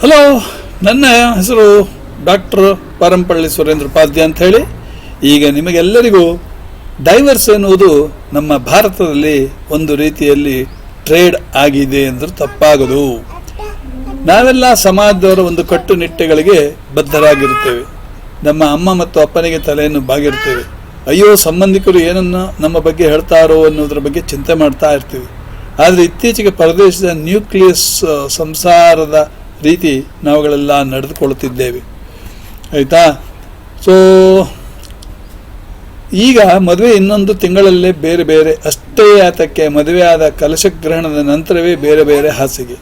Hello, ನನ್ನ ಹೆಸರು doctor Parampalli Surendra Upadhyaya ಅಂತ ಹೇಳಿ. ಈಗ ನಿಮಗೆಲ್ಲರಿಗೂ ಡೈವರ್ಸ್ ಎನ್ನುವುದು ನಮ್ಮ ಭಾರತದಲ್ಲಿ ಒಂದು ರೀತಿಯಲ್ಲಿ ಟ್ರೇಡ್ ಆಗಿದೆ ಅಂದ್ರೆ ತಪ್ಪಾಗದು. ನಾವೆಲ್ಲ ಸಮಾಜದವರ ಒಂದು ಕಟ್ಟುನಿಟ್ಟುಗಳಿಗೆ ಬದ್ಧರಾಗಿರುತ್ತೇವೆ. ನಮ್ಮ ಅಮ್ಮ ಮತ್ತು ಅಪ್ಪನಿಗೆ ತಲೆಯನ್ನು ಬಾಗಿರ್ತೇವೆ. ಅಯ್ಯೋ, ಸಂಬಂಧಿಕರು ಏನನ್ನ ನಮ್ಮ ಬಗ್ಗೆ ಹೇಳ್ತಾರೋ ಅನ್ನೋದ್ರ ಬಗ್ಗೆ ಚಿಂತೆ ಮಾಡ್ತಾ ಇರ್ತೀವಿ. ಆದರೆ ಇತ್ತೀಚೆಗೆ ಪರದೇಶದ ನ್ಯೂಕ್ಲಿಯಸ್ ಸಂಸಾರದ ರೀತಿ ನಾವುಗಳೆಲ್ಲ ನಡೆದುಕೊಳ್ಳುತ್ತಿದ್ದೇವೆ, ಆಯಿತಾ. ಸೊ ಈಗ ಮದುವೆ ಇನ್ನೊಂದು ತಿಂಗಳಲ್ಲೇ ಬೇರೆ ಬೇರೆ, ಅಷ್ಟೇ ಆತಕ್ಕೆ ಮದುವೆಯಾದ ಕಲಶಗ್ರಹಣದ ನಂತರವೇ ಬೇರೆ ಬೇರೆ ಹಾಸಿಗೆ.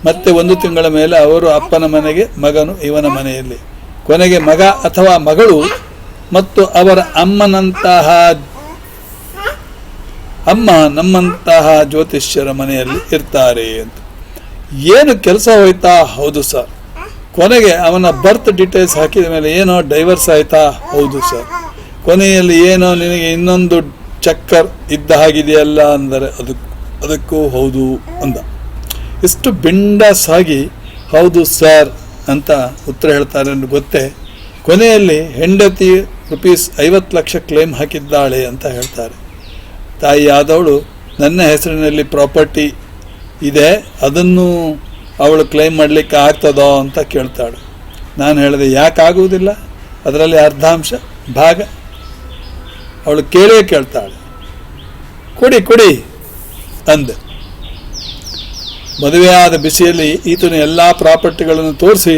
ಮತ್ತೆ ಒಂದು ತಿಂಗಳ ಮೇಲೆ ಅವರು ಅಪ್ಪನ ಮನೆಗೆ, ಮಗನು ಇವನ ಮನೆಯಲ್ಲಿ. ಕೊನೆಗೆ ಮಗ ಅಥವಾ ಮಗಳು ಮತ್ತು ಅವರ ಅಮ್ಮ ನಮ್ಮಂತಹ ಜ್ಯೋತಿಷ್ಯರ ಮನೆಯಲ್ಲಿ ಇರ್ತಾರೆ ಅಂತ. ಏನು ಕೆಲಸ ಹೋಯ್ತಾ? ಹೌದು ಸರ್. ಕೊನೆಗೆ ಅವನ ಬರ್ತ್ ಡೀಟೇಲ್ಸ್ ಹಾಕಿದ ಮೇಲೆ ಏನೋ ಡೈವರ್ಸ್ ಆಯ್ತಾ? ಹೌದು ಸರ್. ಕೊನೆಯಲ್ಲಿ ಏನೋ ನಿನಗೆ ಇನ್ನೊಂದು ಚಕ್ಕರ್ ಇದ್ದ ಹಾಗಿದೆಯಲ್ಲ ಅಂದರೆ ಅದಕ್ಕೂ ಹೌದು ಅಂದ. ಇಷ್ಟು ಬಿಂಡಾಸ್ ಆಗಿ ಹೌದು ಸರ್ ಅಂತ ಉತ್ತರ ಹೇಳ್ತಾರೆ ಅಂತ ಗೊತ್ತೇ. ಕೊನೆಯಲ್ಲಿ ಹೆಂಡತಿ ₹50 ಲಕ್ಷ ಕ್ಲೇಮ್ ಹಾಕಿದ್ದಾಳೆ ಅಂತ ಹೇಳ್ತಾರೆ. ತಾಯಿ ಆದವಳು ನನ್ನ ಹೆಸರಿನಲ್ಲಿ ಪ್ರಾಪರ್ಟಿ ಇದೆ, ಅದನ್ನು ಅವಳು ಕ್ಲೈಮ್ ಮಾಡಲಿಕ್ಕೆ ಆಗ್ತದೋ ಅಂತ ಕೇಳ್ತಾಳೆ. ನಾನು ಹೇಳಿದೆ, ಯಾಕಾಗುವುದಿಲ್ಲ, ಅದರಲ್ಲಿ ಅರ್ಧಾಂಶ ಭಾಗ. ಅವಳು ಕೇಳ್ತಾಳೆ. ಕೊಡಿ ಅಂದೆ. ಮದುವೆಯಾದ ಬಿಸಿಯಲ್ಲಿ ಈತನು ಎಲ್ಲ ಪ್ರಾಪರ್ಟಿಗಳನ್ನು ತೋರಿಸಿ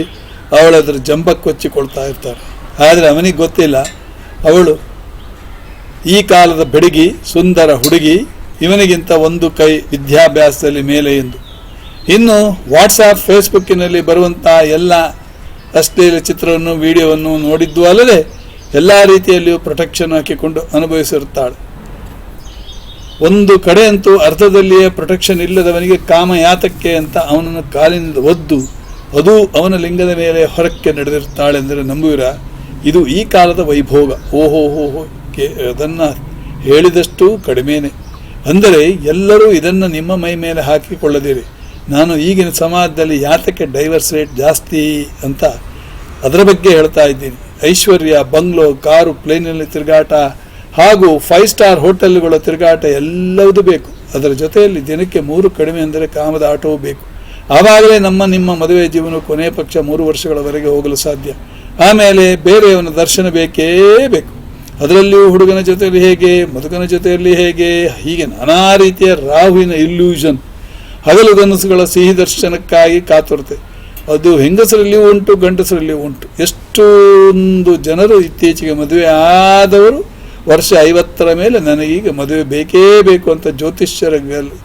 ಅವಳದ್ರ ಜಂಬಕ್ಕೆ ಕೊಚ್ಚಿಕೊಳ್ತಾ ಇರ್ತಾರೆ. ಆದರೆ ಅವನಿಗೆ ಗೊತ್ತಿಲ್ಲ, ಅವಳು ಈ ಕಾಲದ ಬೆಡಗಿ, ಸುಂದರ ಹುಡುಗಿ, ಇವನಿಗಿಂತ ಒಂದು ಕೈ ವಿದ್ಯಾಭ್ಯಾಸದಲ್ಲಿ ಮೇಲೆ ಎಂದು. ಇನ್ನು ವಾಟ್ಸಾಪ್, ಫೇಸ್ಬುಕ್ಕಿನಲ್ಲಿ ಬರುವಂತಹ ಎಲ್ಲ ಅಶ್ಲೀಲ ಚಿತ್ರವನ್ನು, ವಿಡಿಯೋವನ್ನು ನೋಡಿದ್ದು ಅಲ್ಲದೆ ಎಲ್ಲ ರೀತಿಯಲ್ಲಿಯೂ ಪ್ರೊಟೆಕ್ಷನ್ ಹಾಕಿಕೊಂಡು ಅನುಭವಿಸಿರುತ್ತಾಳೆ. ಒಂದು ಕಡೆ ಅಂತೂ ಅರ್ಧದಲ್ಲಿಯೇ ಪ್ರೊಟೆಕ್ಷನ್ ಇಲ್ಲದವನಿಗೆ ಕಾಮಯಾತಕ್ಕೆ ಅಂತ ಅವನನ್ನು ಕಾಲಿನಿಂದ ಒದ್ದು ಅದು ಅವನ ಲಿಂಗದ ಮೇಲೆ ಹೊರಕ್ಕೆ ನಡೆದಿರುತ್ತಾಳೆ ಎಂದರೆ ನಂಬುವಿರ? ಇದು ಈ ಕಾಲದ ವೈಭೋಗ. ಓಹೋ, ಅದನ್ನು ಹೇಳಿದಷ್ಟು ಕಡಿಮೆನೆ. ಅಂದರೆ ಎಲ್ಲರೂ ಇದನ್ನು ನಿಮ್ಮ ಮೈ ಮೇಲೆ ಹಾಕಿಕೊಳ್ಳದಿರಿ. ನಾನು ಈಗಿನ ಸಮಾಜದಲ್ಲಿ ಯಾತಕ್ಕೆ ಡೈವರ್ಸ್ ರೇಟ್ ಜಾಸ್ತಿ ಅಂತ ಅದರ ಬಗ್ಗೆ ಹೇಳ್ತಾ ಇದ್ದೀನಿ. ಐಶ್ವರ್ಯ, ಬಂಗ್ಲೋ, ಕಾರು, ಪ್ಲೇನಲ್ಲಿ ತಿರುಗಾಟ ಹಾಗೂ 5 ಸ್ಟಾರ್ ಹೋಟೆಲ್ಗಳ ತಿರುಗಾಟ ಎಲ್ಲವೂ ಬೇಕು. ಅದರ ಜೊತೆಯಲ್ಲಿ ದಿನಕ್ಕೆ 3 ಕಡಿಮೆ ಅಂದರೆ ಕಾಮದ ಆಟವೂ ಬೇಕು. ಆವಾಗಲೇ ನಿಮ್ಮ ಮದುವೆ ಜೀವನ ಕೊನೆಯ ಪಕ್ಷ 3 ವರ್ಷಗಳವರೆಗೆ ಹೋಗಲು ಸಾಧ್ಯ. ಆಮೇಲೆ ಬೇರೆಯವನ ದರ್ಶನ ಬೇಕೇ ಬೇಕು. ಅದರಲ್ಲಿಯೂ ಹುಡುಗನ ಜೊತೆಯಲ್ಲಿ ಹೇಗೆ, ಮದುಕನ ಜೊತೆಯಲ್ಲಿ ಹೇಗೆ, ಹೀಗೆ ನಾನಾ ರೀತಿಯ ರಾಹುವಿನ ಇಲ್ಯೂಷನ್, ಹಗಲು ಕನಸುಗಳ ಸಿಹಿ ದರ್ಶನಕ್ಕಾಗಿ ಕಾತುರತೆ. ಅದು ಹೆಂಗಸರಲ್ಲಿಯೂ ಉಂಟು, ಗಂಡಸರಲ್ಲಿಯೂ ಉಂಟು. ಎಷ್ಟೊಂದು ಜನರು ಇತ್ತೀಚೆಗೆ ಮದುವೆ ಆದವರು ವರ್ಷ 50ರ ಮೇಲೆ ನನಗೀಗ ಮದುವೆ ಬೇಕೇ ಬೇಕು ಅಂತ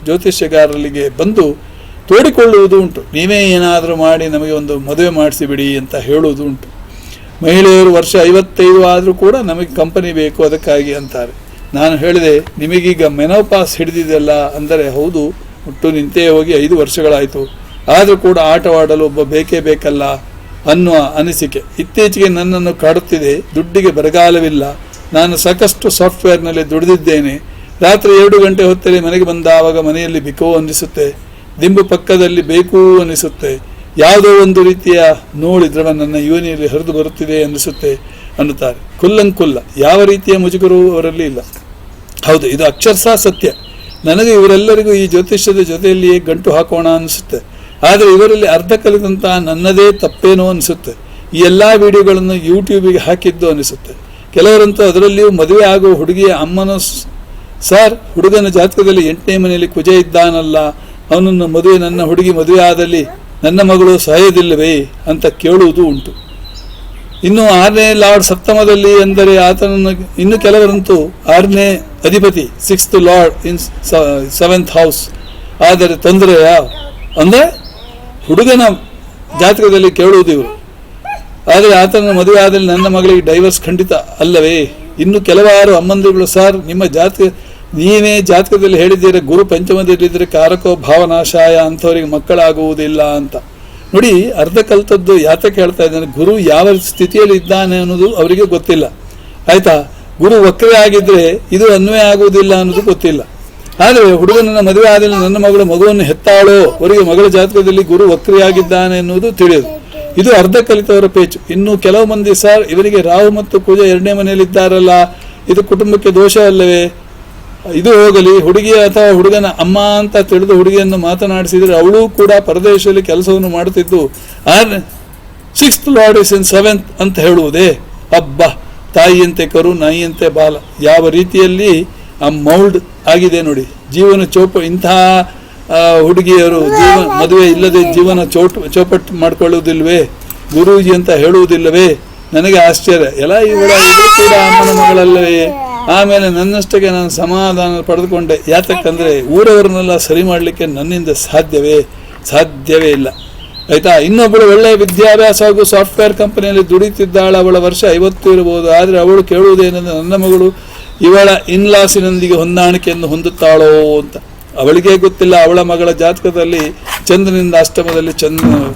ಜ್ಯೋತಿಷ್ಯಗಾರರಿಗೆ ಬಂದು ತೋಡಿಕೊಳ್ಳುವುದು ಉಂಟು. ನೀವೇ ಏನಾದರೂ ಮಾಡಿ ನಮಗೆ ಒಂದು ಮದುವೆ ಮಾಡಿಸಿಬಿಡಿ ಅಂತ ಹೇಳುವುದು ಉಂಟು. ಮಹಿಳೆಯರು ವರ್ಷ 55 ಆದರೂ ಕೂಡ ನಮಗೆ ಕಂಪನಿ ಬೇಕು ಅದಕ್ಕಾಗಿ ಅಂತಾರೆ. ನಾನು ಹೇಳಿದೆ, ನಿಮಗೀಗ ಮೆನೋಪಾಸ್ ಹಿಡಿದಿದೆಯಲ್ಲ ಅಂದರೆ ಹೌದು, ಹುಟ್ಟು ನಿಂತೇ ಹೋಗಿ 5 ವರ್ಷಗಳಾಯಿತು. ಆದರೂ ಕೂಡ ಆಟವಾಡಲು ಒಬ್ಬ ಬೇಕೇ ಬೇಕಲ್ಲ ಅನ್ನುವ ಅನಿಸಿಕೆ ಇತ್ತೀಚೆಗೆ ನನ್ನನ್ನು ಕಾಡುತ್ತಿದೆ. ದುಡ್ಡಿಗೆ ಬರಗಾಲವಿಲ್ಲ. ನಾನು ಸಾಕಷ್ಟು ಸಾಫ್ಟ್ವೇರ್ನಲ್ಲಿ ದುಡಿದಿದ್ದೇನೆ. ರಾತ್ರಿ 2 ಗಂಟೆ ಹೊತ್ತಲ್ಲಿ ಮನೆಗೆ ಬಂದಾವಾಗ ಮನೆಯಲ್ಲಿ ಬಿಕೋ ಅನ್ನಿಸುತ್ತೆ, ದಿಂಬು ಪಕ್ಕದಲ್ಲಿ ಬೇಕು ಅನ್ನಿಸುತ್ತೆ, ಯಾವುದೋ ಒಂದು ರೀತಿಯ ನೋಡಿದ್ರವ ನನ್ನ ಯೋನಿಯಲ್ಲಿ ಹರಿದು ಬರುತ್ತಿದೆ ಅನ್ನಿಸುತ್ತೆ ಅನ್ನುತ್ತಾರೆ. ಕುಲ್ಲಂಕುಲ್ಲ ಯಾವ ರೀತಿಯ ಮುಜುಗರು ಅವರಲ್ಲಿ ಇಲ್ಲ. ಹೌದು, ಇದು ಅಕ್ಷರಶಃ ಸತ್ಯ. ನನಗೆ ಇವರೆಲ್ಲರಿಗೂ ಈ ಜ್ಯೋತಿಷ್ಯದ ಜೊತೆಯಲ್ಲಿಯೇ ಗಂಟು ಹಾಕೋಣ ಅನಿಸುತ್ತೆ. ಆದರೆ ಇವರಲ್ಲಿ ಅರ್ಧ ಕಲಿತಂತಹ ನನ್ನದೇ ತಪ್ಪೇನೋ ಅನಿಸುತ್ತೆ. ಈ ಎಲ್ಲ ವಿಡಿಯೋಗಳನ್ನು ಯೂಟ್ಯೂಬಿಗೆ ಹಾಕಿದ್ದು ಅನಿಸುತ್ತೆ. ಕೆಲವರಂತೂ ಅದರಲ್ಲಿಯೂ ಮದುವೆ ಆಗುವ ಹುಡುಗಿಯ ಅಮ್ಮನೂ, ಸರ್ ಹುಡುಗನ ಜಾತಕದಲ್ಲಿ 8ನೇ ಮನೆಯಲ್ಲಿ ಕುಜ ಇದ್ದಾನಲ್ಲ, ಅವನನ್ನು ನನ್ನ ಹುಡುಗಿ ಮದುವೆ ಆದಲ್ಲಿ ನನ್ನ ಮಗಳು ಸಾಯೋದಿಲ್ಲವೇ ಅಂತ ಕೇಳುವುದು ಉಂಟು. ಇನ್ನು 6ನೇ ಲಾರ್ಡ್ ಸಪ್ತಮದಲ್ಲಿ ಎಂದರೆ ಆತನನ್ನು, ಇನ್ನು ಕೆಲವರಂತೂ 6ನೇ ಅಧಿಪತಿ 6th ಲಾರ್ಡ್ ಇನ್ 7th ಹೌಸ್ ಆದರೆ ತೊಂದರೆಯ ಅಂದರೆ ಹುಡುಗನ ಜಾತಕದಲ್ಲಿ ಕೇಳುವುದು ಇವರು. ಆದರೆ ಆತನ ಮದುವೆ ಆದಲ್ಲಿ ನನ್ನ ಮಗಳಿಗೆ ಡೈವರ್ಸ್ ಖಂಡಿತ ಅಲ್ಲವೇ? ಇನ್ನು ಕೆಲವಾರು ಅಮ್ಮಂದಿರುಗಳು, ಸರ್ ನೀವೇ ಜಾತಕದಲ್ಲಿ ಹೇಳಿದ್ದೀರ ಗುರು ಪಂಚಮದಲ್ಲಿದ್ದರೆ ಕಾರಕೋ ಭಾವನಾಶಾಯ, ಅಂಥವರಿಗೆ ಮಕ್ಕಳಾಗುವುದಿಲ್ಲ ಅಂತ. ನೋಡಿ, ಅರ್ಧ ಕಲ್ತದ್ದು ಯಾತಕ್ಕೆ ಹೇಳ್ತಾ ಇದ್ದಾನೆ, ಗುರು ಯಾವ ಸ್ಥಿತಿಯಲ್ಲಿ ಇದ್ದಾನೆ ಅನ್ನೋದು ಅವರಿಗೆ ಗೊತ್ತಿಲ್ಲ, ಆಯ್ತಾ. ಗುರು ವಕ್ರ ಆಗಿದ್ರೆ ಇದು ಅನ್ವಯ ಆಗುವುದಿಲ್ಲ ಅನ್ನೋದು ಗೊತ್ತಿಲ್ಲ. ಆದರೆ ಹುಡುಗನನ್ನ ಮದುವೆ ಆದಲ್ಲಿ ನನ್ನ ಮಗುವನ್ನು ಹೆತ್ತಾಳೋ ಅವರಿಗೆ ಮಗಳ ಜಾತಕದಲ್ಲಿ ಗುರು ವಕ್ರಿಯಾಗಿದ್ದಾನೆ ಎನ್ನುವುದು ತಿಳಿಯುದು. ಇದು ಅರ್ಧ ಕಲಿತವರ ಪೇಚು. ಇನ್ನು ಕೆಲವು ಮಂದಿ ಸರ್ ಇವರಿಗೆ ರಾಹು ಮತ್ತು ಕುಜ ಎರಡನೇ ಮನೆಯಲ್ಲಿದ್ದಾರಲ್ಲ, ಇದು ಕುಟುಂಬಕ್ಕೆ ದೋಷ ಅಲ್ಲವೇ? ಇದು ಹೋಗಲಿ, ಹುಡುಗಿಯ ಅಥವಾ ಹುಡುಗನ ಅಮ್ಮ ಅಂತ ತಿಳಿದು ಹುಡುಗಿಯನ್ನು ಮಾತನಾಡಿಸಿದರೆ ಅವಳು ಕೂಡ ಪರದೇಶದಲ್ಲಿ ಕೆಲಸವನ್ನು ಮಾಡುತ್ತಿದ್ದು 6th lord is in 7th ಅಂತ ಹೇಳುವುದೇ? ಅಬ್ಬ, ತಾಯಿಯಂತೆ ಕರು, ನಾಯಿಯಂತೆ ಬಾಲ, ಯಾವ ರೀತಿಯಲ್ಲಿ ಆ ಮೌಲ್ಡ್ ಆಗಿದೆ ನೋಡಿ ಜೀವನ ಇಂತಹ ಹುಡುಗಿಯರು ಮದುವೆ ಇಲ್ಲದೆ ಜೀವನ ಚೌಪಟ್ಟು ಮಾಡ್ಕೊಳ್ಳುವುದಿಲ್ವೇ? ಗುರೂಜಿ ಅಂತ ಹೇಳುವುದಿಲ್ಲವೇ? ನನಗೆ ಆಶ್ಚರ್ಯ. ಎಲ್ಲ ಇವಳು ಕೂಡ ಅಮ್ಮನ ಮಗಳಲ್ಲವೇ? ಆಮೇಲೆ ನನ್ನಷ್ಟಕ್ಕೆ ನಾನು ಸಮಾಧಾನ ಪಡೆದುಕೊಂಡೆ. ಯಾತಕ್ಕಂದ್ರೆ ಊರವರನ್ನೆಲ್ಲ ಸರಿ ಮಾಡಲಿಕ್ಕೆ ನನ್ನಿಂದ ಸಾಧ್ಯವೇ ಇಲ್ಲ. ಆಯ್ತಾ? ಇನ್ನೊಬ್ಬಳು ಒಳ್ಳೆಯ ವಿದ್ಯಾಭ್ಯಾಸ ಹಾಗೂ ಸಾಫ್ಟ್ವೇರ್ ಕಂಪನಿಯಲ್ಲಿ ದುಡಿತಿದ್ದಾಳೆ. ಅವಳ ವರ್ಷ 50 ಇರಬಹುದು. ಆದರೆ ಅವಳು ಕೇಳುವುದೇನೆಂದ್ರೆ ನನ್ನ ಮಗಳು ಇವಳ ಇನ್ಲಾಸಿನೊಂದಿಗೆ ಹೊಂದಾಣಿಕೆಯನ್ನು ಹೊಂದುತ್ತಾಳೋ ಅಂತ. ಅವಳಿಗೆ ಗೊತ್ತಿಲ್ಲ ಅವಳ ಮಗಳ ಜಾತಕದಲ್ಲಿ ಚಂದ್ರನಿಂದ ಅಷ್ಟಮದಲ್ಲಿ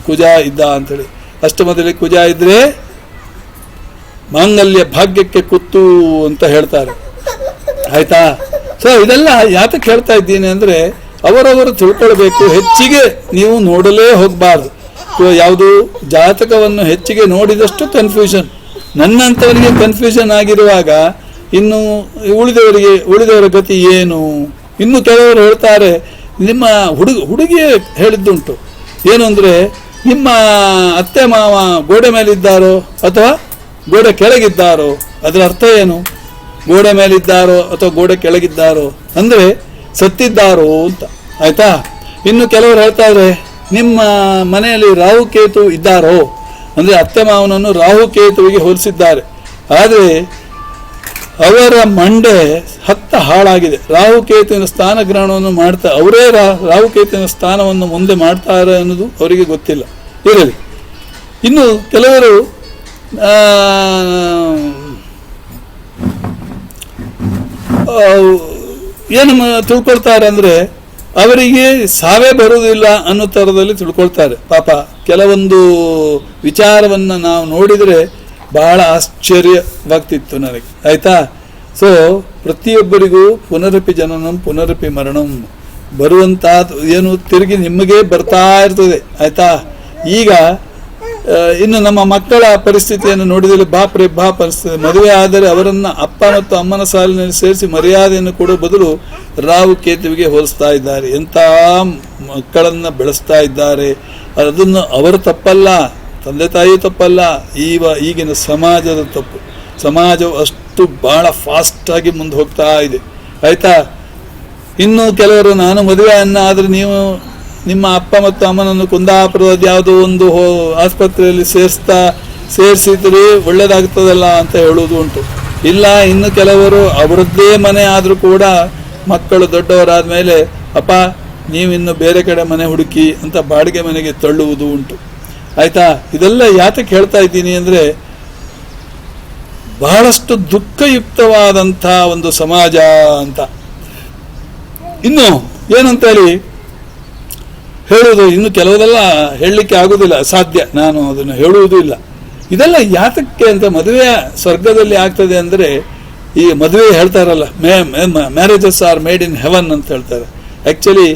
ಕುಜ ಇದ್ದ ಅಂತೇಳಿ. ಅಷ್ಟಮದಲ್ಲಿ ಕುಜ ಇದ್ರೆ ಮಾಂಗಲ್ಯ ಭಾಗ್ಯಕ್ಕೆ ಕುತ್ತು ಅಂತ ಹೇಳ್ತಾರೆ. ಆಯ್ತಾ? ಸೊ ಇದೆಲ್ಲ ಯಾತಕ್ಕೆ ಹೇಳ್ತಾ ಇದ್ದೀನಿ ಅಂದ್ರೆ ಅವರವರು ತಿಳ್ಕೊಳ್ಬೇಕು. ಹೆಚ್ಚಿಗೆ ನೀವು ನೋಡಲೇ ಹೋಗಬಾರ್ದು. ಯಾವುದು ಜಾತಕವನ್ನು ಹೆಚ್ಚಿಗೆ ನೋಡಿದಷ್ಟು ಕನ್ಫ್ಯೂಷನ್. ನನ್ನಂಥವರಿಗೆ ಕನ್ಫ್ಯೂಷನ್ ಆಗಿರುವಾಗ ಇನ್ನು ಉಳಿದವರ ಗತಿ ಏನು? ಇನ್ನು ಕೆಲವರು ಹೇಳ್ತಾರೆ, ನಿಮ್ಮ ಹುಡುಗಿ ಹೇಳಿದ್ದುಂಟು ಏನು ಅಂದ್ರೆ, ನಿಮ್ಮ ಅತ್ತೆ ಮಾವ ಗೋಡೆ ಮೇಲಿದ್ದಾರೋ ಅಥವಾ ಗೋಡೆ ಕೆಳಗಿದ್ದಾರೋ? ಅದರ ಅರ್ಥ ಏನು? ಗೋಡೆ ಮೇಲಿದ್ದಾರೋ ಅಥವಾ ಗೋಡೆ ಕೆಳಗಿದ್ದಾರೋ ಅಂದ್ರೆ ಸತ್ತಿದ್ದಾರೋ ಅಂತ. ಆಯ್ತಾ? ಇನ್ನು ಕೆಲವರು ಹೇಳ್ತಾರೆ, ನಿಮ್ಮ ಮನೆಯಲ್ಲಿ ರಾಹುಕೇತು ಇದ್ದಾರೋ ಅಂದ್ರೆ ಅತ್ತೆ ಮಾವನನ್ನು ರಾಹುಕೇತುವಿಗೆ ಹೋಲಿಸಿದ್ದಾರೆ. ಆದರೆ ಅವರ ಮಂಡೆ ಹಾಳಾಗಿದೆ. ರಾಹುಕೇತುವಿನ ಸ್ಥಾನ ಗ್ರಹಣವನ್ನು ಮಾಡ್ತಾ ಅವರೇ ರಾಹುಕೇತುವಿನ ಸ್ಥಾನವನ್ನು ಮುಂದೆ ಮಾಡ್ತಾರೆ ಅನ್ನೋದು ಅವರಿಗೆ ಗೊತ್ತಿಲ್ಲ. ಇರಲಿ. ಇನ್ನು ಕೆಲವರು ಏನು ತಿಳ್ಕೊಳ್ತಾರೆ ಅಂದ್ರೆ ಅವರಿಗೆ ಸಾವೇ ಬರುವುದಿಲ್ಲ ಅನ್ನೋ ಥರದಲ್ಲಿ ತಿಳ್ಕೊಳ್ತಾರೆ. ಪಾಪ ಕೆಲವೊಂದು ವಿಚಾರವನ್ನು ನಾವು ನೋಡಿದರೆ ಬಹಳ ಆಶ್ಚರ್ಯವಾಗ್ತಿತ್ತು ನನಗೆ. ಆಯ್ತಾ? ಸೊ ಪ್ರತಿಯೊಬ್ಬರಿಗೂ ಪುನರಪಿ ಜನನಂ ಪುನರಪಿ ಮರಣಂ ಬರುವಂತ ಏನು ತಿರುಗಿ ನಿಮಗೆ ಬರ್ತಾ ಇರ್ತದೆ. ಆಯ್ತಾ? ಈಗ ಇನ್ನು ನಮ್ಮ ಮಕ್ಕಳ ಪರಿಸ್ಥಿತಿಯನ್ನು ನೋಡಿದರೆ ಬಾಪ್ ಅನಿಸ್ತದೆ. ಮದುವೆ ಆದರೆ ಅವರನ್ನ ಅಪ್ಪ ಮತ್ತು ಅಮ್ಮನ ಸಾಲಿನಲ್ಲಿ ಸೇರಿಸಿ ಮರ್ಯಾದೆಯನ್ನು ಕೊಡುವ ಬದಲು ರಾಹು ಕೇತುವಿಗೆ ಹೋಲಿಸ್ತಾ ಇದ್ದಾರೆ. ಎಂಥ ಮಕ್ಕಳನ್ನ ಬೆಳೆಸ್ತಾ ಇದ್ದಾರೆ. ಅದನ್ನು ಅವರ ತಪ್ಪಲ್ಲ, ತಂದೆ ತಾಯಿ ತಪ್ಪಲ್ಲ, ಈಗಿನ ಸಮಾಜದ ತಪ್ಪು. ಸಮಾಜವು ಅಷ್ಟು ಬಹಳ ಫಾಸ್ಟ್ ಆಗಿ ಮುಂದೆ ಹೋಗ್ತಾ ಇದೆ. ಆಯ್ತಾ? ಇನ್ನು ಕೆಲವರು ನಾನು ಮದುವೆ ಆದರೆ ನೀವು ನಿಮ್ಮ ಅಪ್ಪ ಮತ್ತು ಅಮ್ಮನನ್ನು ಕುಂದಾಪುರದ ಯಾವುದೋ ಒಂದು ಆಸ್ಪತ್ರೆಯಲ್ಲಿ ಸೇರಿಸಿದ್ರೆ ಒಳ್ಳೇದಾಗ್ತದಲ್ಲ ಅಂತ ಹೇಳುವುದು ಉಂಟು. ಇಲ್ಲ, ಇನ್ನು ಕೆಲವರು ಅವರದ್ದೇ ಮನೆ ಆದರೂ ಕೂಡ ಮಕ್ಕಳು ದೊಡ್ಡವರಾದ ಮೇಲೆ ಅಪ್ಪ ನೀವಿನ್ನು ಬೇರೆ ಕಡೆ ಮನೆ ಹುಡುಕಿ ಅಂತ ಬಾಡಿಗೆ ಮನೆಗೆ ತಳ್ಳುವುದು ಉಂಟು. ಆಯ್ತಾ? ಇದೆಲ್ಲ ಯಾತಕ್ಕೆ ಹೇಳ್ತಾ ಇದ್ದೀನಿ ಅಂದ್ರೆ ಬಹಳಷ್ಟು ದುಃಖಯುಕ್ತವಾದಂಥ ಒಂದು ಸಮಾಜ ಅಂತ. ಇನ್ನು ಏನಂತೇಳಿ ಹೇಳುವುದು, ಇನ್ನು ಕೆಲವುದೆಲ್ಲ ಹೇಳಲಿಕ್ಕೆ ಆಗುವುದಿಲ್ಲ, ಅಸಾಧ್ಯ, ನಾನು ಅದನ್ನು ಹೇಳುವುದೂ ಇಲ್ಲ. ಇದೆಲ್ಲ ಯಾತಕ್ಕೆ ಅಂತ, ಮದುವೆ ಸ್ವರ್ಗದಲ್ಲಿ ಆಗ್ತದೆ ಅಂದರೆ ಈ ಮದುವೆ ಹೇಳ್ತಾರಲ್ಲ, marriages are made in heaven ಅಂತ ಹೇಳ್ತಾರೆ. ಆ್ಯಕ್ಚುಲಿ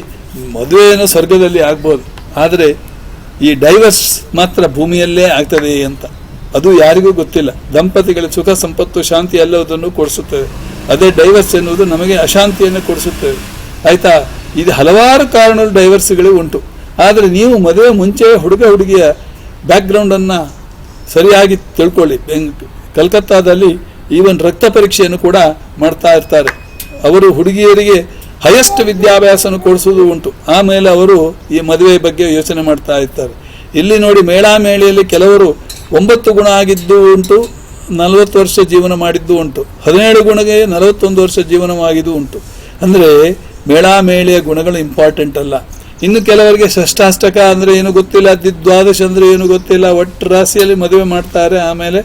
ಮದುವೆಯನ್ನು ಸ್ವರ್ಗದಲ್ಲಿ ಆಗ್ಬೋದು, ಆದರೆ ಈ ಡೈವರ್ಸ್ ಮಾತ್ರ ಭೂಮಿಯಲ್ಲೇ ಆಗ್ತದೆ ಅಂತ ಅದು ಯಾರಿಗೂ ಗೊತ್ತಿಲ್ಲ. ದಂಪತಿಗಳ ಸುಖ ಸಂಪತ್ತು ಶಾಂತಿ ಎಲ್ಲವುದನ್ನು ಕೊಡಿಸುತ್ತೇವೆ. ಅದೇ ಡೈವರ್ಸ್ ಎನ್ನುವುದು ನಮಗೆ ಅಶಾಂತಿಯನ್ನು ಕೊಡಿಸುತ್ತೇವೆ. ಆಯ್ತಾ? ಇದು ಹಲವಾರು ಕಾರಣಗಳು ಡೈವರ್ಸ್ಗಳು ಉಂಟು. ಆದರೆ ನೀವು ಮದುವೆ ಮುಂಚೆ ಹುಡುಗಿಯ ಬ್ಯಾಕ್ಗ್ರೌಂಡನ್ನು ಸರಿಯಾಗಿ ತಿಳ್ಕೊಳ್ಳಿ. ಕಲ್ಕತ್ತಾದಲ್ಲಿ ಈವನ್ ರಕ್ತ ಪರೀಕ್ಷೆಯನ್ನು ಕೂಡ ಮಾಡ್ತಾ ಇರ್ತಾರೆ. ಅವರು ಹುಡುಗಿಯರಿಗೆ ಹೈಯೆಸ್ಟ್ ವಿದ್ಯಾಭ್ಯಾಸವನ್ನು ಕೊಡಿಸುವುದು ಉಂಟು. ಆಮೇಲೆ ಅವರು ಈ ಮದುವೆ ಬಗ್ಗೆ ಯೋಚನೆ ಮಾಡ್ತಾ ಇರ್ತಾರೆ. ಇಲ್ಲಿ ನೋಡಿ, ಮೇಳಾಮೇಳಿಯಲ್ಲಿ ಕೆಲವರು 9 ಗುಣ ಆಗಿದ್ದು ಉಂಟು, 40 ವರ್ಷ ಜೀವನ ಮಾಡಿದ್ದು ಉಂಟು, 17 ಗುಣಗೆ 41 ವರ್ಷ ಜೀವನವಾಗಿದ್ದು ಉಂಟು. ಅಂದರೆ ಮೇಳಾಮೇಳಿಯ ಗುಣಗಳು ಇಂಪಾರ್ಟೆಂಟ್ ಅಲ್ಲ. ಇನ್ನು ಕೆಲವರಿಗೆ ಷಷ್ಟಾಷ್ಟಕ ಅಂದರೆ ಏನು ಗೊತ್ತಿಲ್ಲ, ದ್ವಾದಶ ಅಂದರೆ ಏನು ಗೊತ್ತಿಲ್ಲ, ಒಟ್ಟು ರಾಶಿಯಲ್ಲಿ ಮದುವೆ ಮಾಡ್ತಾರೆ, ಆಮೇಲೆ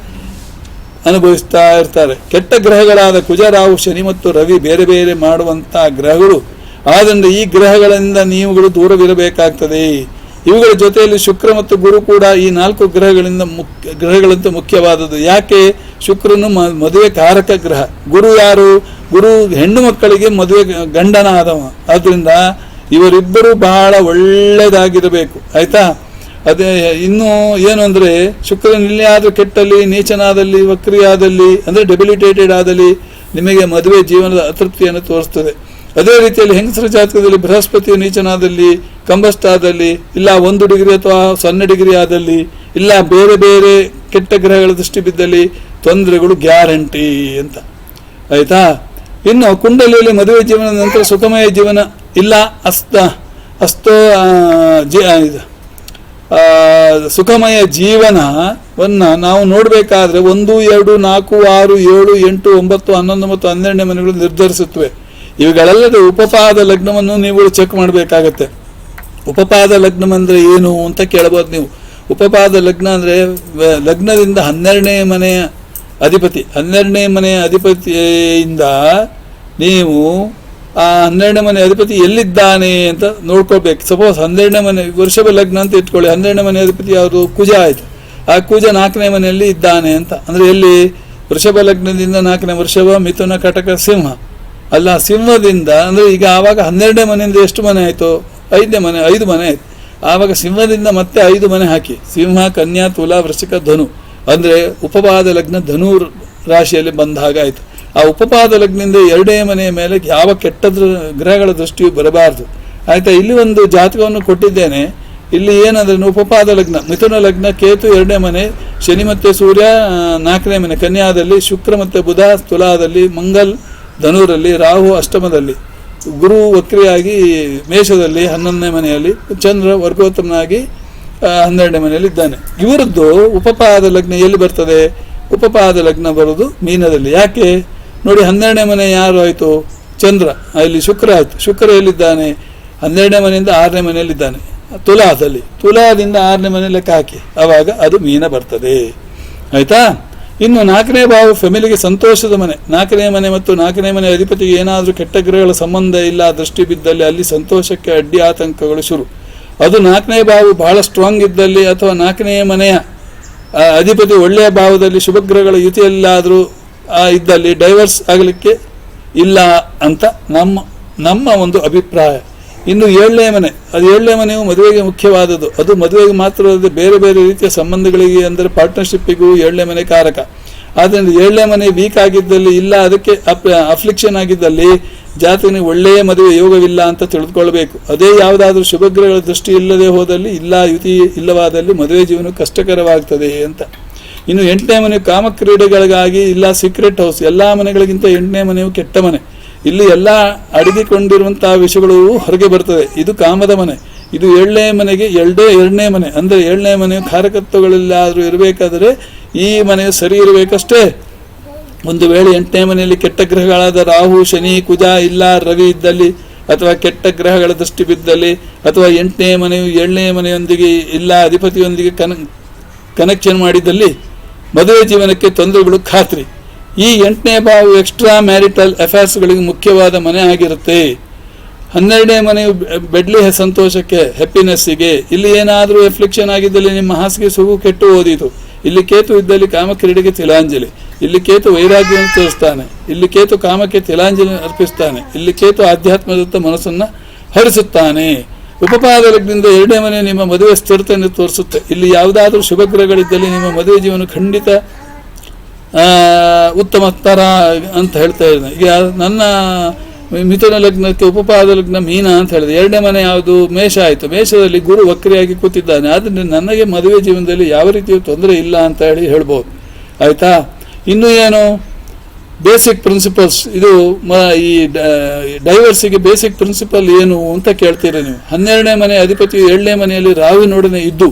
ಅನುಭವಿಸ್ತಾ ಇರ್ತಾರೆ. ಕೆಟ್ಟ ಗ್ರಹಗಳಾದ ಕುಜ, ರಾಹು, ಶನಿ ಮತ್ತು ರವಿ ಬೇರೆ ಬೇರೆ ಮಾಡುವಂಥ ಗ್ರಹಗಳು. ಆದ್ದರಿಂದ ಈ ಗ್ರಹಗಳಿಂದ ನೀವುಗಳು ದೂರವಿರಬೇಕಾಗ್ತದೆ. ಇವುಗಳ ಜೊತೆಯಲ್ಲಿ ಶುಕ್ರ ಮತ್ತು ಗುರು ಕೂಡ ಈ 4 ಗ್ರಹಗಳಂತೆ ಮುಖ್ಯವಾದದ್ದು. ಯಾಕೆ? ಶುಕ್ರನು ಮದುವೆ ಕಾರಕ ಗ್ರಹ. ಗುರು ಯಾರು? ಗುರು ಹೆಣ್ಣು ಮಕ್ಕಳಿಗೆ ಮದುವೆ ಗಂಡನ ಆದವ. ಆದ್ದರಿಂದ ಇವರಿಬ್ಬರು ಬಹಳ ಒಳ್ಳೆಯದಾಗಿರಬೇಕು, ಆಯ್ತಾ. ಅದೇ ಇನ್ನು ಏನು ಅಂದರೆ ಶುಕ್ರನಿಲ್ಲಿ ಆದರೂ ಕೆಟ್ಟಲ್ಲಿ, ನೀಚನಾದಲ್ಲಿ, ವಕ್ರಿಯಾದಲ್ಲಿ ಅಂದರೆ ಡೆಬಿಲಿಟೇಟೆಡ್ ಆದಲ್ಲಿ ನಿಮಗೆ ಮದುವೆ ಜೀವನದ ಅತೃಪ್ತಿಯನ್ನು ತೋರಿಸ್ತದೆ. ಅದೇ ರೀತಿಯಲ್ಲಿ ಹೆಂಗಸರ ಜಾತಕದಲ್ಲಿ ಬೃಹಸ್ಪತಿಯು ನೀಚನಾದಲ್ಲಿ, ಕಂಬಸ್ಟ್ ಆದಲ್ಲಿ, ಇಲ್ಲ 1 ಡಿಗ್ರಿ ಅಥವಾ 0 ಡಿಗ್ರಿ ಆದಲ್ಲಿ, ಇಲ್ಲ ಬೇರೆ ಬೇರೆ ಕೆಟ್ಟ ಗ್ರಹಗಳ ದೃಷ್ಟಿ ಬಿದ್ದಲ್ಲಿ ತೊಂದರೆಗಳು ಗ್ಯಾರಂಟಿ ಅಂತ, ಆಯ್ತಾ. ಇನ್ನು ಕುಂಡಲಿಯಲ್ಲಿ ಮದುವೆ ಜೀವನದ ನಂತರ ಸುಖಮಯ ಜೀವನ ಇಲ್ಲ, ಸುಖಮಯ ಜೀವನವನ್ನು ನಾವು ನೋಡಬೇಕಾದ್ರೆ 1, 2, 4, 6, 7, 8, 9, 11 ಮತ್ತು 12ನೇ ಮನೆಗಳು ನಿರ್ಧರಿಸುತ್ತವೆ. ಇವುಗಳಲ್ಲದೆ ಉಪಪಾದ ಲಗ್ನವನ್ನು ನೀವು ಚೆಕ್ ಮಾಡಬೇಕಾಗತ್ತೆ. ಉಪಪಾದ ಲಗ್ನ ಅಂದರೆ ಏನು ಅಂತ ಕೇಳಬಹುದು ನೀವು. ಉಪಪಾದ ಲಗ್ನ ಅಂದರೆ ಲಗ್ನದಿಂದ 12ನೇ ಮನೆಯ ಅಧಿಪತಿ, 12ನೇ ಮನೆಯ ಅಧಿಪತಿಯಿಂದ ನೀವು ಆ 12ನೇ ಮನೆ ಅಧಿಪತಿ ಎಲ್ಲಿದ್ದಾನೆ ಅಂತ ನೋಡ್ಕೊಳ್ಬೇಕು. ಸಪೋಸ್ 12ನೇ ಮನೆ ವೃಷಭ ಲಗ್ನ ಅಂತ ಇಟ್ಕೊಳ್ಳಿ, 12ನೇ ಮನೆ ಅಧಿಪತಿ ಯಾವುದು? ಕುಜ ಆಯಿತು. ಆ ಕುಜ 4ನೇ ಮನೆಯಲ್ಲಿ ಇದ್ದಾನೆ ಅಂತ ಅಂದರೆ ಎಲ್ಲಿ? ವೃಷಭ ಲಗ್ನದಿಂದ 4ನೇ ವೃಷಭ, ಮಿಥುನ, ಕಟಕ, ಸಿಂಹ. ಅಲ್ಲ, ಸಿಂಹದಿಂದ ಅಂದರೆ ಈಗ ಆವಾಗ 12ನೇ ಮನೆಯಿಂದ ಎಷ್ಟು ಮನೆ ಆಯಿತು? 5ನೇ ಮನೆ, 5 ಮನೆ ಆಯಿತು. ಆವಾಗ ಸಿಂಹದಿಂದ ಮತ್ತೆ 5 ಮನೆ ಹಾಕಿ, ಸಿಂಹ, ಕನ್ಯಾ, ತುಲಾ, ವೃಶ್ಚಿಕ, ಧನು ಅಂದರೆ ಉಪಪಾದ ಲಗ್ನ ಧನು ರಾಶಿಯಲ್ಲಿ ಬಂದ ಹಾಗಾಯಿತು. ಆ ಉಪಪಾದ ಲಗ್ನದಿಂದ 2ನೇ ಮನೆಯ ಮೇಲೆ ಯಾವ ಕೆಟ್ಟ ಗ್ರಹಗಳ ದೃಷ್ಟಿಯು ಬರಬಾರದು, ಆಯಿತಾ. ಇಲ್ಲಿ ಒಂದು ಜಾತಕವನ್ನು ಕೊಟ್ಟಿದ್ದೇನೆ. ಇಲ್ಲಿ ಏನಂದ್ರೆ ಉಪಪಾದ ಲಗ್ನ ಮಿಥುನ ಲಗ್ನ, ಕೇತು 2ನೇ ಮನೆ, ಶನಿ ಮತ್ತು ಸೂರ್ಯ 4ನೇ ಮನೆ ಕನ್ಯಾದಲ್ಲಿ, ಶುಕ್ರ ಮತ್ತು ಬುಧ ತುಲಾದಲ್ಲಿ, ಮಂಗಲ್ ಧನುರಲ್ಲಿ, ರಾಹು ಅಷ್ಟಮದಲ್ಲಿ, ಗುರು ವಕ್ರಿಯಾಗಿ ಮೇಷದಲ್ಲಿ 11ನೇ ಮನೆಯಲ್ಲಿ, ಚಂದ್ರ ವರ್ಗೋತ್ತಮನಾಗಿ 12ನೇ ಮನೆಯಲ್ಲಿ ಇದ್ದಾನೆ. ಇವರದ್ದು ಉಪಪಾದ ಲಗ್ನ ಎಲ್ಲಿ ಬರ್ತದೆ? ಉಪಪಾದ ಲಗ್ನ ಬರೋದು ಮೀನದಲ್ಲಿ. ಯಾಕೆ ನೋಡಿ, 12ನೇ ಮನೆ ಯಾರು ಆಯಿತು? ಚಂದ್ರ. ಇಲ್ಲಿ ಶುಕ್ರ ಆಯಿತು. ಶುಕ್ರ ಎಲ್ಲಿದ್ದಾನೆ? 12ನೇ ಮನೆಯಿಂದ 6ನೇ ಮನೆಯಲ್ಲಿದ್ದಾನೆ, ತುಲಾದಲ್ಲಿ. ತುಲಾದಿಂದ 6ನೇ ಮನೆ ಲೆಕ್ಕ ಹಾಕಿ, ಆವಾಗ ಅದು ಮೀನ ಬರ್ತದೆ, ಆಯಿತಾ. ಇನ್ನು 4ನೇ ಭಾವ ಫ್ಯಾಮಿಲಿಗೆ ಸಂತೋಷದ ಮನೆ. 4ನೇ ಮನೆ ಮತ್ತು 4ನೇ ಮನೆ ಅಧಿಪತಿಗೆ ಏನಾದರೂ ಕೆಟ್ಟ ಗ್ರಹಗಳ ಸಂಬಂಧ ಇಲ್ಲ ದೃಷ್ಟಿ ಬಿದ್ದಲ್ಲಿ ಅಲ್ಲಿ ಸಂತೋಷಕ್ಕೆ ಅಡ್ಡಿ ಆತಂಕಗಳು ಶುರು. ಅದು 4ನೇ ಭಾವ ಬಹಳ ಸ್ಟ್ರಾಂಗ್ ಇದ್ದಲ್ಲಿ ಅಥವಾ 4ನೇ ಮನೆಯ ಅಧಿಪತಿ ಒಳ್ಳೆಯ ಭಾವದಲ್ಲಿ ಶುಭಗ್ರಹಗಳ ಯುತಿಯಲ್ಲಾದರೂ ಇದ್ದಲ್ಲಿ ಡೈವರ್ಸ್ ಆಗಲಿಕ್ಕೆ ಇಲ್ಲ ಅಂತ ನಮ್ಮ ಒಂದು ಅಭಿಪ್ರಾಯ. ಇನ್ನು 7ನೇ ಮನೆ, ಅದು 7ನೇ ಮನೆಯು ಮದುವೆಗೆ ಮುಖ್ಯವಾದದ್ದು. ಅದು ಮದುವೆಗೆ ಮಾತ್ರ ಅಲ್ಲದೆ ಬೇರೆ ಬೇರೆ ರೀತಿಯ ಸಂಬಂಧಗಳಿಗೆ ಅಂದರೆ ಪಾರ್ಟ್ನರ್ಶಿಪ್ಪಿಗೂ 7ನೇ ಮನೆ ಕಾರಕ. ಆದ್ದರಿಂದ 7ನೇ ಮನೆ ವೀಕ್ ಆಗಿದ್ದಲ್ಲಿ, ಇಲ್ಲ ಅದಕ್ಕೆ ಅಫ್ಲಿಕ್ಷನ್ ಆಗಿದ್ದಲ್ಲಿ ಜಾತಕನಿಗೆ ಒಳ್ಳೆಯ ಮದುವೆ ಯೋಗವಿಲ್ಲ ಅಂತ ತಿಳಿದುಕೊಳ್ಬೇಕು. ಅದೇ ಯಾವುದಾದ್ರೂ ಶುಭಗ್ರಹಗಳ ದೃಷ್ಟಿ ಇಲ್ಲದೆ ಹೋದಲ್ಲಿ, ಇಲ್ಲ ಯುತಿ ಇಲ್ಲವಾದಲ್ಲಿ ಮದುವೆ ಜೀವನ ಕಷ್ಟಕರವಾಗ್ತದೆ ಅಂತ. ಇನ್ನು 8ನೇ ಮನೆಯು ಕಾಮಕ್ರೀಡೆಗಳಿಗಾಗಿ ಇಲ್ಲ ಸೀಕ್ರೆಟ್ ಹೌಸ್. ಎಲ್ಲ ಮನೆಗಳಿಗಿಂತ 8ನೇ ಮನೆಯು ಕೆಟ್ಟ ಮನೆ. ಇಲ್ಲಿ ಎಲ್ಲ ಅಡಗಿಕೊಂಡಿರುವಂತಹ ವಿಷಯಗಳು ಹೊರಗೆ ಬರ್ತದೆ. ಇದು ಕಾಮದ ಮನೆ. ಇದು 7ನೇ ಮನೆಗೆ 2ನೇ ಮನೆ ಅಂದರೆ 7ನೇ ಮನೆಯು ಕಾರಕತ್ವಗಳೆಲ್ಲಾದರೂ ಇರಬೇಕಾದರೆ ಈ ಮನೆಯು ಸರಿ ಇರಬೇಕಷ್ಟೇ. ಒಂದು ವೇಳೆ 8ನೇ ಮನೆಯಲ್ಲಿ ಕೆಟ್ಟ ಗ್ರಹಗಳಾದ ರಾಹು, ಶನಿ, ಕುಜ, ಇಲ್ಲ ರವಿ ಇದ್ದಲ್ಲಿ, ಅಥವಾ ಕೆಟ್ಟ ಗ್ರಹಗಳ ದೃಷ್ಟಿ ಬಿದ್ದಲ್ಲಿ, ಅಥವಾ 8ನೇ ಮನೆಯು 7ನೇ ಮನೆಯೊಂದಿಗೆ ಇಲ್ಲ ಅಧಿಪತಿಯೊಂದಿಗೆ ಕನೆಕ್ಷನ್ ಮಾಡಿದ್ದಲ್ಲಿ ಮದುವೆ ಜೀವನಕ್ಕೆ ತೊಂದರೆಗಳು ಖಾತ್ರಿ. ಈ 8ನೇ ಭಾವ ಎಕ್ಸ್ಟ್ರಾ ಮ್ಯಾರಿಟಲ್ ಅಫೇರ್ಸ್ಗಳಿಗೆ ಮುಖ್ಯವಾದ ಮನೆ ಆಗಿರುತ್ತೆ. 12ನೇ ಮನೆಯು ಬೆಡ್ಲಿ ಸಂತೋಷಕ್ಕೆ, ಹ್ಯಾಪಿನೆಸ್ಸಿಗೆ. ಇಲ್ಲಿ ಏನಾದರೂ ಎಫ್ಲಿಕ್ಷನ್ ಆಗಿದ್ದಲ್ಲಿ ನಿಮ್ಮ ಹಾಸಿಗೆ ಸುಗು ಕೆಟ್ಟು ಓದಿತು. ಇಲ್ಲಿ ಕೇತು ಇದ್ದಲ್ಲಿ ಕಾಮಕ್ರೀಡೆಗೆ ತಿಲಾಂಜಲಿ. ಇಲ್ಲಿ ಕೇತು ವೈರಾಗ್ಯವನ್ನು ತೋರಿಸ್ತಾನೆ. ಇಲ್ಲಿ ಕೇತು ಕಾಮಕ್ಕೆ ತಿಲಾಂಜಲಿ ಅರ್ಪಿಸ್ತಾನೆ. ಇಲ್ಲಿ ಕೇತು ಆಧ್ಯಾತ್ಮದತ್ತ ಮನಸ್ಸನ್ನು ಹರಿಸುತ್ತಾನೆ. ಉಪಪಾದ ಲಗ್ನದಿಂದ 2ನೇ ಮನೆ ನಿಮ್ಮ ಮದುವೆ ಸ್ಥಿರತೆಯನ್ನು ತೋರಿಸುತ್ತೆ. ಇಲ್ಲಿ ಯಾವುದಾದ್ರೂ ಶುಭಗ್ರಹಗಳಿದ್ದಲ್ಲಿ ನಿಮ್ಮ ಮದುವೆ ಜೀವನ ಖಂಡಿತ ಉತ್ತಮ ತರ ಅಂತ ಹೇಳ್ತಾ ಇದ್ದೇನೆ. ಈಗ ನನ್ನ ಮಿಥುನ ಲಗ್ನಕ್ಕೆ ಉಪಪಾದ ಲಗ್ನ ಮೀನ ಅಂತ ಹೇಳಿದೆ. 2ನೇ ಮನೆ ಯಾವುದು? ಮೇಷ ಆಯಿತು. ಮೇಷದಲ್ಲಿ ಗುರು ವಕ್ರಿಯಾಗಿ ಕೂತಿದ್ದಾನೆ. ಆದ್ದರಿಂದ ನನಗೆ ಮದುವೆ ಜೀವನದಲ್ಲಿ ಯಾವ ರೀತಿಯ ತೊಂದರೆ ಇಲ್ಲ ಅಂತ ಹೇಳ್ಬೋದು, ಆಯಿತಾ. ಇನ್ನು ಏನು ಬೇಸಿಕ್ ಪ್ರಿನ್ಸಿಪಲ್ಸ್, ಇದು ಈ ಡೈವರ್ಸಿಗೆ ಬೇಸಿಕ್ ಪ್ರಿನ್ಸಿಪಲ್ ಏನು ಅಂತ ಕೇಳ್ತೀರಿ ನೀವು. 12ನೇ ಮನೆ ಅಧಿಪತಿಯು 7ನೇ ಮನೆಯಲ್ಲಿ ರಾವಿನೊಡನೆ ಇದ್ದು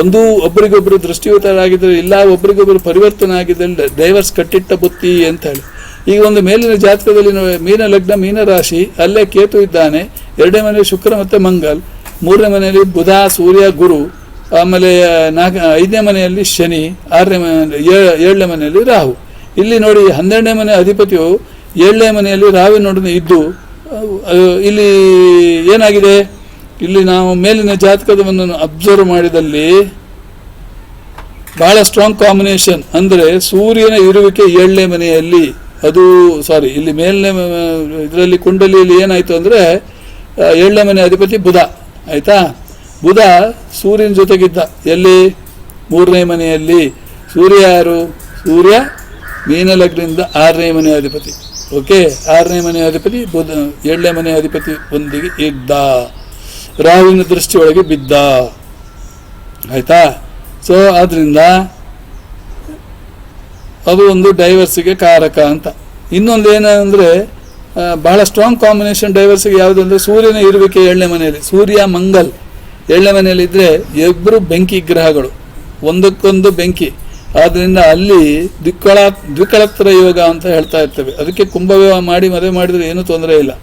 ಒಂದು ಒಬ್ಬರಿಗೊಬ್ಬರು ದೃಷ್ಟಿಯುತರಾಗಿದ್ದರೆ, ಇಲ್ಲ ಒಬ್ಬರಿಗೊಬ್ಬರು ಪರಿವರ್ತನೆ ಆಗಿದ್ದಲ್ಲಿ ಡೈವರ್ಸ್ ಕಟ್ಟಿಟ್ಟ ಬುತ್ತಿ ಅಂತ ಹೇಳಿ. ಈಗ ಒಂದು ಮೇಲಿನ ಜಾತಕದಲ್ಲಿ ಮೀನ ಲಗ್ನ, ಮೀನ ರಾಶಿ, ಅಲ್ಲೇ ಕೇತು ಇದ್ದಾನೆ. 2ನೇ ಮನೆಯಲ್ಲಿ ಶುಕ್ರ ಮತ್ತು ಮಂಗಲ್, 3ನೇ ಮನೆಯಲ್ಲಿ ಬುಧ, ಸೂರ್ಯ, ಗುರು, ಆಮೇಲೆ 5ನೇ ಮನೆಯಲ್ಲಿ ಶನಿ, 7ನೇ ಮನೆಯಲ್ಲಿ ರಾಹು. ಇಲ್ಲಿ ನೋಡಿ 12ನೇ ಮನೆ ಅಧಿಪತಿಯು 7ನೇ ಮನೆಯಲ್ಲಿ ರಾವಿನೊಡನೆ ಇದ್ದು, ಇಲ್ಲಿ ಏನಾಗಿದೆ? ಇಲ್ಲಿ ನಾವು ಮೇಲಿನ ಜಾತಕವನ್ನು ಅಬ್ಸರ್ವ್ ಮಾಡಿದಲ್ಲಿ ಬಹಳ ಸ್ಟ್ರಾಂಗ್ ಕಾಂಬಿನೇಷನ್. ಅಂದರೆ ಸೂರ್ಯನ ಇರುವಿಕೆ 7ನೇ ಮನೆಯಲ್ಲಿ, ಅದು ಸಾರಿ, ಇಲ್ಲಿ ಮೇಲಿನ ಇದರಲ್ಲಿ ಕುಂಡಲಿಯಲ್ಲಿ ಏನಾಯಿತು ಅಂದರೆ 7ನೇ ಮನೆ ಅಧಿಪತಿ ಬುಧ. ಆಯಿತಾ, ಬುಧ ಸೂರ್ಯನ ಜೊತೆಗಿದ್ದ. ಎಲ್ಲಿ? 3ನೇ ಮನೆಯಲ್ಲಿ. ಸೂರ್ಯ ಯಾರು? ಸೂರ್ಯ ಮೀನ ಲಗ್ನದಿಂದ 6ನೇ ಮನೆ ಅಧಿಪತಿ. ಓಕೆ, 6ನೇ ಮನೆ ಅಧಿಪತಿ ಬುಧ 7ನೇ ಮನೆ ಅಧಿಪತಿ ಒಂದಿಗೆ ಇದ್ದ, ರಾಹುವಿನ ದೃಷ್ಟಿಯೊಳಗೆ ಬಿದ್ದ. ಆಯಿತಾ, ಸೊ ಆದ್ದರಿಂದ ಅದು ಒಂದು ಡೈವರ್ಸಿಗೆ ಕಾರಕ ಅಂತ. ಇನ್ನೊಂದು ಏನಂದರೆ ಬಹಳ ಸ್ಟ್ರಾಂಗ್ ಕಾಂಬಿನೇಷನ್ ಡೈವರ್ಸಿಗೆ ಯಾವುದು ಅಂದರೆ ಸೂರ್ಯನ ಇರುವಿಕೆ 7ನೇ ಮನೆಯಲ್ಲಿ. ಸೂರ್ಯ ಮಂಗಲ್ 7ನೇ ಮನೆಯಲ್ಲಿದ್ದರೆ ಇಬ್ಬರು ಬೆಂಕಿ ಗ್ರಹಗಳು, ಒಂದಕ್ಕೊಂದು ಬೆಂಕಿ. ಆದ್ದರಿಂದ ಅಲ್ಲಿ ದ್ವಿಕಳತ್ರ ಯೋಗ ಅಂತ ಹೇಳ್ತಾ ಇರ್ತೇವೆ. ಅದಕ್ಕೆ ಕುಂಭವಿವಾಹ ಮಾಡಿ ಮದುವೆ ಮಾಡಿದರೆ ಏನೂ ತೊಂದರೆ ಇಲ್ಲ.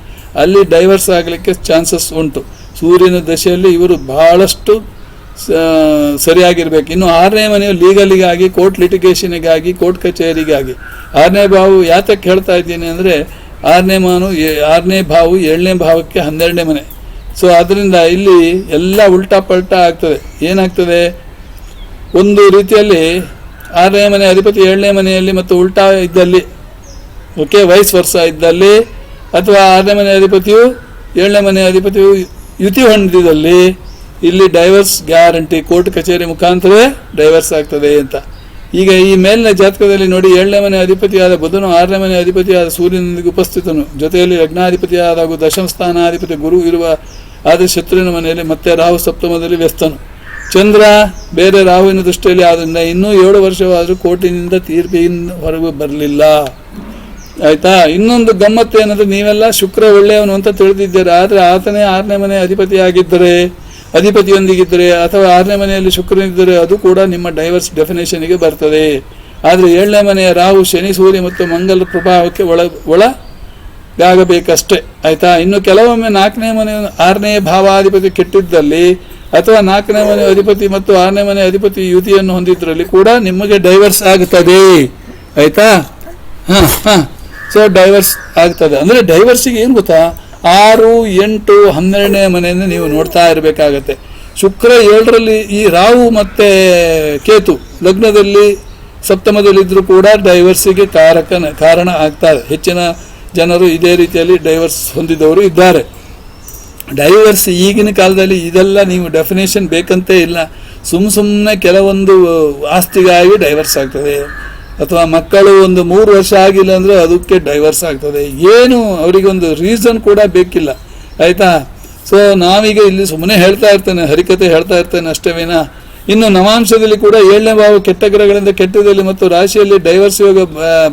ಅಲ್ಲಿ ಡೈವರ್ಸ್ ಆಗಲಿಕ್ಕೆ ಚಾನ್ಸಸ್ ಉಂಟು. ಸೂರ್ಯನ ದಶೆಯಲ್ಲಿ ಇವರು ಬಹಳಷ್ಟು ಸರಿಯಾಗಿರ್ಬೇಕು. ಇನ್ನು 6ನೇ ಮನೆಯು ಲೀಗಲಿಗಾಗಿ, ಕೋರ್ಟ್ ಲಿಟಿಗೇಷನಿಗಾಗಿ, ಕೋರ್ಟ್ ಕಚೇರಿಗಾಗಿ. 6ನೇ ಭಾವು ಯಾತಕ್ಕೆ ಹೇಳ್ತಾ ಇದ್ದೀನಿ ಅಂದರೆ 6ನೇ ಭಾವು 7ನೇ ಭಾವಕ್ಕೆ 12ನೇ ಮನೆ. ಸೊ ಅದರಿಂದ ಇಲ್ಲಿ ಎಲ್ಲ ಉಲ್ಟಾ ಪಲ್ಟಾ ಆಗ್ತದೆ. ಏನಾಗ್ತದೆ, ಒಂದು ರೀತಿಯಲ್ಲಿ 6ನೇ ಮನೆ ಅಧಿಪತಿ 7ನೇ ಮನೆಯಲ್ಲಿ ಮತ್ತು ಉಲ್ಟಾ ಇದ್ದಲ್ಲಿ, ಓಕೆ, ವೈಸ್ ವರ್ಷ ಇದ್ದಲ್ಲಿ, ಅಥವಾ 6ನೇ ಮನೆ ಅಧಿಪತಿಯು 7ನೇ ಮನೆ ಅಧಿಪತಿಯು ಯುತಿ ಹೊಂದಿದಲ್ಲಿ ಇಲ್ಲಿ ಡೈವರ್ಸ್ ಗ್ಯಾರಂಟಿ, ಕೋರ್ಟ್ ಕಚೇರಿ ಮುಖಾಂತರವೇ ಡೈವರ್ಸ್ ಆಗ್ತದೆ ಅಂತ. ಈಗ ಈ ಮೇಲಿನ ಜಾತಕದಲ್ಲಿ ನೋಡಿ, 7ನೇ ಮನೆ ಅಧಿಪತಿಯಾದ ಬುಧನು 6ನೇ ಮನೆ ಅಧಿಪತಿಯಾದ ಸೂರ್ಯನೊಂದಿಗೆ ಉಪಸ್ಥಿತನು, ಜೊತೆಯಲ್ಲಿ ಲಗ್ನಾಧಿಪತಿಯಾದ ಹಾಗೂ ದಶಮ ಸ್ಥಾನಾಧಿಪತಿ ಗುರು ಇರುವ ಆದರೆ ಶತ್ರುವಿನ ಮನೆಯಲ್ಲಿ, ಮತ್ತೆ ರಾಹು ಸಪ್ತಮದಲ್ಲಿ ವ್ಯಸ್ತನು. ಚಂದ್ರ ಬೇರೆ ರಾಹುವಿನ ದೃಷ್ಟಿಯಲ್ಲಿ ಆದ್ದರಿಂದ ಇನ್ನೂ 7 ವರ್ಷವಾದರೂ ಕೋರ್ಟಿನಿಂದ ತೀರ್ಪಿನಿಂದ ಹೊರಗೆ ಬರಲಿಲ್ಲ. ಆಯಿತಾ, ಇನ್ನೊಂದು ಗಮ್ಮತ್ತು ಏನಂದರೆ, ನೀವೆಲ್ಲ ಶುಕ್ರ ಒಳ್ಳೆಯವನು ಅಂತ ತಿಳಿದಿದ್ದೀರ. ಆದರೆ ಆತನೇ 6ನೇ ಮನೆ ಅಧಿಪತಿಯೊಂದಿಗಿದ್ದರೆ ಅಥವಾ 6ನೇ ಮನೆಯಲ್ಲಿ ಶುಕ್ರನಿದ್ದರೆ ಅದು ಕೂಡ ನಿಮ್ಮ ಡೈವರ್ಸ್ ಡೆಫಿನೇಷನ್ಗೆ ಬರ್ತದೆ. ಆದರೆ 7ನೇ ಮನೆಯ ರಾಹು, ಶನಿ, ಸೂರ್ಯ ಮತ್ತು ಮಂಗಲ ಪ್ರಭಾವಕ್ಕೆ ಒಳಗಾಗಬೇಕಷ್ಟೇ. ಆಯಿತಾ, ಇನ್ನು ಕೆಲವೊಮ್ಮೆ 4ನೇ ಮನೆ 6ನೇ ಭಾವಾಧಿಪತಿ ಕೆಟ್ಟಿದ್ದಲ್ಲಿ ಅಥವಾ 4ನೇ ಮನೆ ಅಧಿಪತಿ ಮತ್ತು 6ನೇ ಮನೆ ಅಧಿಪತಿ ಯುತಿಯನ್ನು ಹೊಂದಿದ್ರಲ್ಲಿ ಕೂಡ ನಿಮಗೆ ಡೈವರ್ಸ್ ಆಗುತ್ತದೆ. ಆಯಿತಾ, ಸೊ ಡೈವರ್ಸ್ ಆಗ್ತದೆ. ಅಂದರೆ ಡೈವರ್ಸಿಗೆ ಏನು ಗೊತ್ತಾ, 6, 8, 12ನೇ ಮನೆಯನ್ನು ನೀವು ನೋಡ್ತಾ ಇರಬೇಕಾಗತ್ತೆ. ಶುಕ್ರ 7ರಲ್ಲಿ ಈ ರಾಹು ಮತ್ತು ಕೇತು ಲಗ್ನದಲ್ಲಿ ಸಪ್ತಮದಲ್ಲಿದ್ದರೂ ಕೂಡ ಡೈವರ್ಸಿಗೆ ಕಾರಣ ಆಗ್ತಾರೆ. ಹೆಚ್ಚಿನ ಜನರು ಇದೇ ರೀತಿಯಲ್ಲಿ ಡೈವರ್ಸ್ ಹೊಂದಿದವರು ಇದ್ದಾರೆ. ಡೈವರ್ಸ್ ಈಗಿನ ಕಾಲದಲ್ಲಿ ಇದೆಲ್ಲ ನೀವು ಡೆಫಿನೇಷನ್ ಬೇಕಂತೇ ಇಲ್ಲ. ಸುಮ್ಮನೆ ಕೆಲವೊಂದು ಆಸ್ತಿಗಾಗಿ ಡೈವರ್ಸ್ ಆಗ್ತದೆ, ಅಥವಾ ಮಕ್ಕಳು ಒಂದು 3 ವರ್ಷ ಆಗಿಲ್ಲ ಅಂದರೆ ಅದಕ್ಕೆ ಡೈವರ್ಸ್ ಆಗ್ತದೆ. ಏನು ಅವರಿಗೊಂದು ರೀಸನ್ ಕೂಡ ಬೇಕಿಲ್ಲ. ಆಯಿತಾ, ಸೊ ನಾವೀಗ ಇಲ್ಲಿ ಸುಮ್ಮನೆ ಹೇಳ್ತಾ ಇರ್ತೇನೆ, ಹರಿಕತೆ ಹೇಳ್ತಾ ಇರ್ತೇನೆ ಅಷ್ಟೇ ವಿನ. ಇನ್ನು ನವಾಂಶದಲ್ಲಿ ಕೂಡ 7ನೇ ಭಾವ ಕೆಟ್ಟ ಗ್ರಹಗಳಿಂದ ಕೆಟ್ಟದಲ್ಲಿ ಮತ್ತು ರಾಶಿಯಲ್ಲಿ ಡೈವರ್ಸ್ ಯೋಗ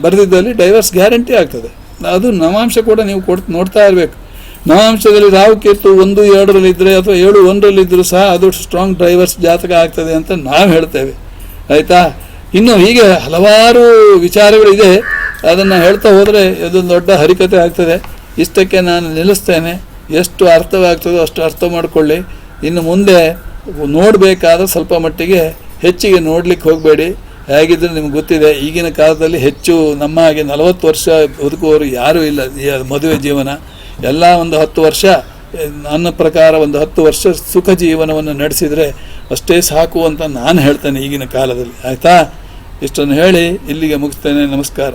ಬರೆದಿದ್ದಲ್ಲಿ ಡೈವರ್ಸ್ ಗ್ಯಾರಂಟಿ ಆಗ್ತದೆ. ಅದು ನವಾಂಶ ಕೂಡ ನೀವು ನೋಡ್ತಾ ಇರಬೇಕು. ನವಾಂಶದಲ್ಲಿ ರಾಹು ಕೇತು 1, 2ರಲ್ಲಿದ್ದರೆ ಅಥವಾ 7, 1ರಲ್ಲಿದ್ದರೂ ಸಹ ಅದು ಸ್ಟ್ರಾಂಗ್ ಡೈವರ್ಸ್ ಜಾತಕ ಆಗ್ತದೆ ಅಂತ ನಾವು ಹೇಳ್ತೇವೆ. ಆಯಿತಾ, ಇನ್ನು ಹೀಗೆ ಹಲವಾರು ವಿಚಾರಗಳಿದೆ. ಅದನ್ನು ಹೇಳ್ತಾ ಹೋದರೆ ಇದೊಂದು ದೊಡ್ಡ ಹರಿಕತೆ ಆಗ್ತದೆ. ಇಷ್ಟಕ್ಕೆ ನಾನು ನಿಲ್ಲಿಸ್ತೇನೆ. ಎಷ್ಟು ಅರ್ಥವಾಗ್ತದೋ ಅಷ್ಟು ಅರ್ಥ ಮಾಡಿಕೊಳ್ಳಿ. ಇನ್ನು ಮುಂದೆ ನೋಡಬೇಕಾದ ಸ್ವಲ್ಪ ಮಟ್ಟಿಗೆ ಹೆಚ್ಚಿಗೆ ನೋಡ್ಲಿಕ್ಕೆ ಹೋಗಬೇಡಿ. ಹೇಗಿದ್ದರೆ ನಿಮ್ಗೆ ಗೊತ್ತಿದೆ, ಈಗಿನ ಕಾಲದಲ್ಲಿ ಹೆಚ್ಚು ನಮ್ಮ ಹಾಗೆ 40 ವರ್ಷ ಬದುಕುವವರು ಯಾರೂ ಇಲ್ಲ. ಮದುವೆ ಜೀವನ ಎಲ್ಲ ಒಂದು 10 ವರ್ಷ, ನನ್ನ ಪ್ರಕಾರ ಒಂದು 10 ವರ್ಷ ಸುಖ ಜೀವನವನ್ನು ನಡೆಸಿದರೆ ಅಷ್ಟೇ ಸಾಕು ಅಂತ ನಾನು ಹೇಳ್ತೇನೆ ಈಗಿನ ಕಾಲದಲ್ಲಿ. ಆಯಿತಾ, ಇಷ್ಟನ್ನು ಹೇಳಿ ಇಲ್ಲಿಗೆ ಮುಗಿಸ್ತೇನೆ. ನಮಸ್ಕಾರ.